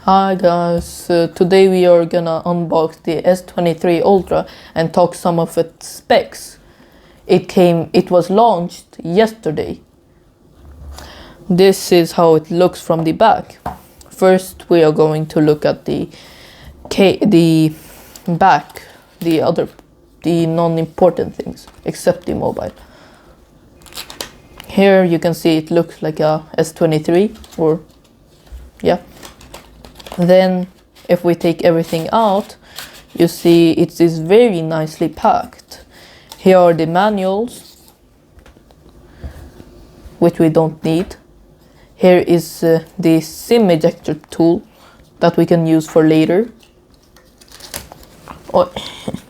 Hi guys, today we are gonna unbox the S23 Ultra and talk some of its specs. It was launched yesterday. This is how it looks from the back. First we are going to look at the back, the non-important things, except the mobile. Here you can see it looks like a S23 or yeah. Then if we take everything out, you see it is very nicely packed. Here are the manuals, which we don't need. Here is the SIM ejector tool that we can use for later. Oh,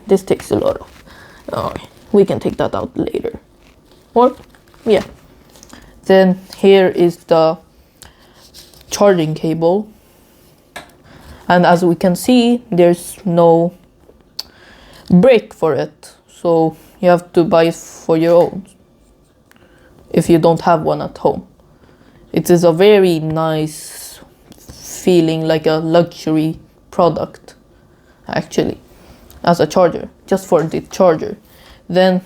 this takes a lot of... Oh, we can take that out later. Or, yeah. Then here is the charging cable. And as we can see, there's no brick for it, so you have to buy it for your own if you don't have one at home. It is a very nice feeling, like a luxury product actually, as a charger, just for the charger. Then,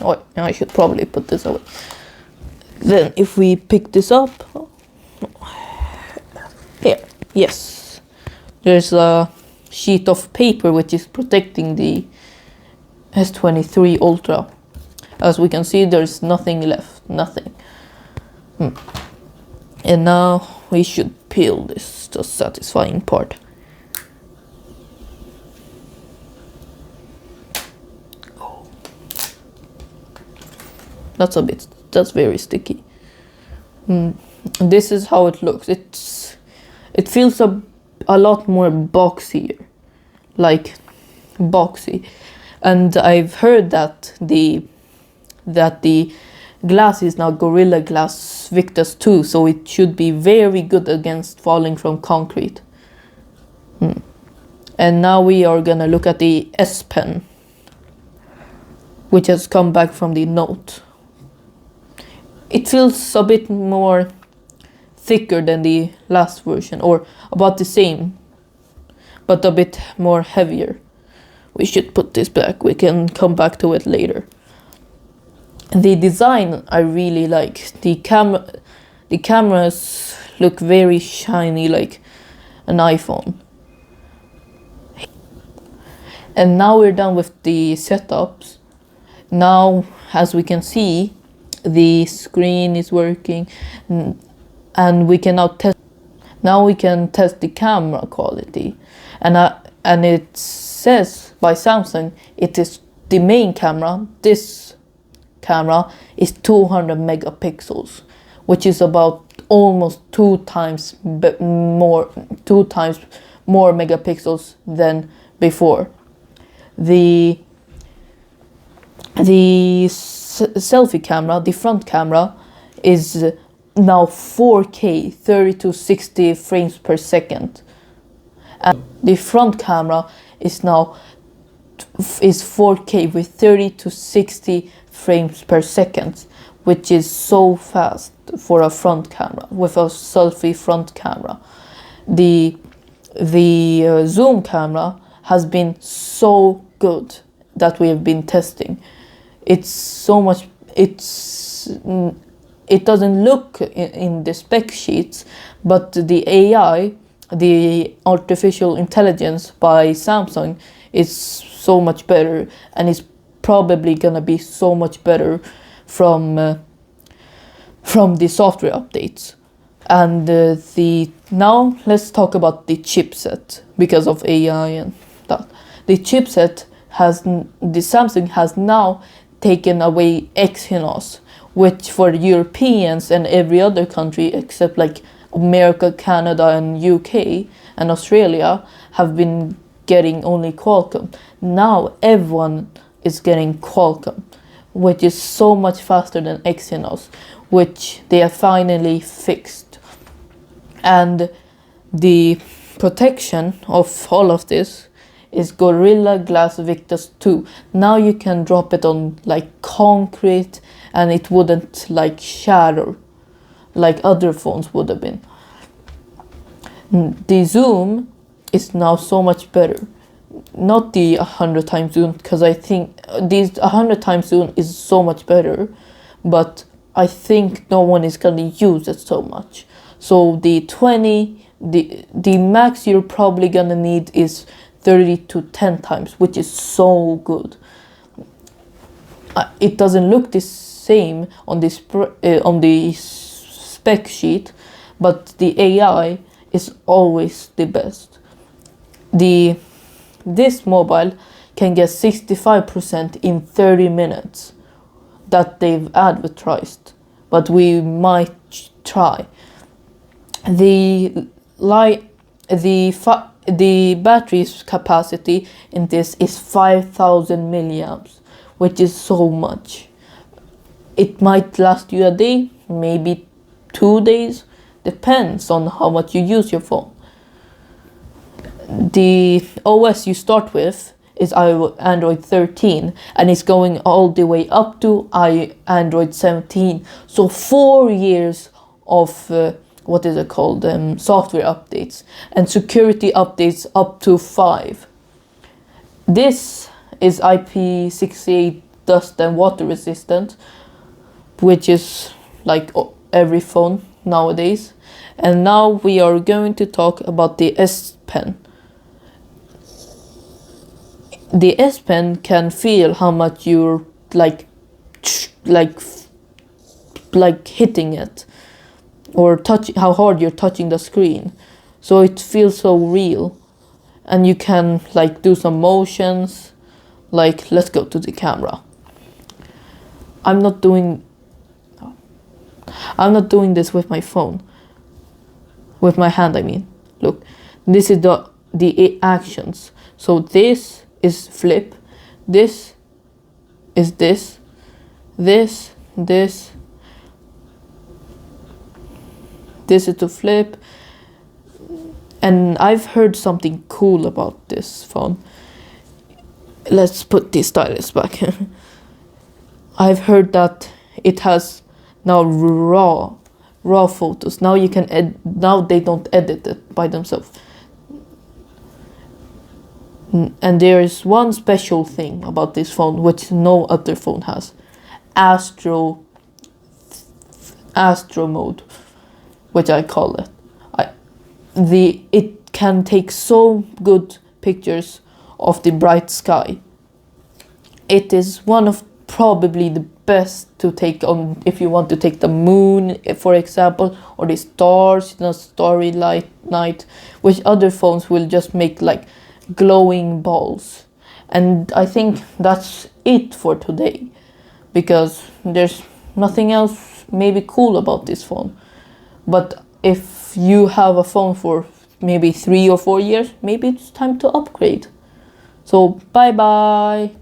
oh, I should probably put this away. Then if we pick this up, here, yes. There's a sheet of paper which is protecting the S23 Ultra. As we can see, there's nothing left, nothing. And now we should peel this, the satisfying part. Oh. That's very sticky. This is how it looks. It feels a lot more boxier, like boxy, and I've heard that the glass is now Gorilla Glass Victus 2, so it should be very good against falling from concrete. And now we are gonna look at the S Pen, which has come back from the Note. It feels a bit more thicker than the last version, or about the same, but a bit more heavier. We should put this back, we can come back to it later. The design I really like. The cameras look very shiny, like an iPhone. And now we're done with the setups. Now, as we can see, the screen is working, and we can now test. Now we can test the camera quality, and it says by Samsung it is the main camera. This camera is 200 megapixels, which is about almost two times more megapixels than before. The selfie camera, the front camera, is now 4K, 30 to 60 frames per second, and the front camera is now 4K with 30 to 60 frames per second, which is so fast for a front camera, with a selfie front camera. The zoom camera has been so good that we have been testing. It's so much. It doesn't look in the spec sheets, but the AI, the artificial intelligence by Samsung, is so much better, and it's probably gonna be so much better from the software updates. And now let's talk about the chipset, because of AI and that. The chipset the Samsung has now taken away Exynos, which for Europeans and every other country except like America, Canada and UK and Australia have been getting only Qualcomm. Now everyone is getting Qualcomm, which is so much faster than Exynos, which they have finally fixed. And the protection of all of this is Gorilla Glass Victus 2. Now you can drop it on like concrete and it wouldn't like shatter like other phones would have been. The zoom is now so much better. Not the 100 times zoom, because I think this 100 times zoom is so much better, but I think no one is gonna use it so much. So the 20, the max you're probably gonna need is 30 to 10 times, which is so good. It doesn't look the same on this on the spec sheet, but the AI is always the best. This mobile can get 65% in 30 minutes that they've advertised, but we might try. The battery's capacity in this is 5,000 milliamps, which is so much. It might last you a day, maybe 2 days, depends on how much you use your phone. The OS you start with is Android 13, and it's going all the way up to Android 17. So 4 years of software updates, and security updates up to 5. This is IP68 dust and water resistant, which is like every phone nowadays. And now we are going to talk about the S Pen. The S Pen can feel how much you're like hitting it, or how hard you're touching the screen. So it feels so real, and you can like do some motions. Like, let's go to the camera. I'm not doing this with my phone. With my hand, I mean. Look, this is the actions. So this is flip. This is this. This. This is to flip. And I've heard something cool about this phone. Let's put the stylus back. I've heard that it has now raw photos. Now you can now they don't edit it by themselves. And there is one special thing about this phone which no other phone has. Astro mode, which I call it. It can take so good pictures of the bright sky. It is one of probably the best to take on if you want to take the moon, for example, or the stars in a starry night, which other phones will just make like glowing balls. And I think that's it for today, because there's nothing else maybe cool about this phone. But if you have a phone for maybe 3 or 4 years, maybe it's time to upgrade. So bye bye.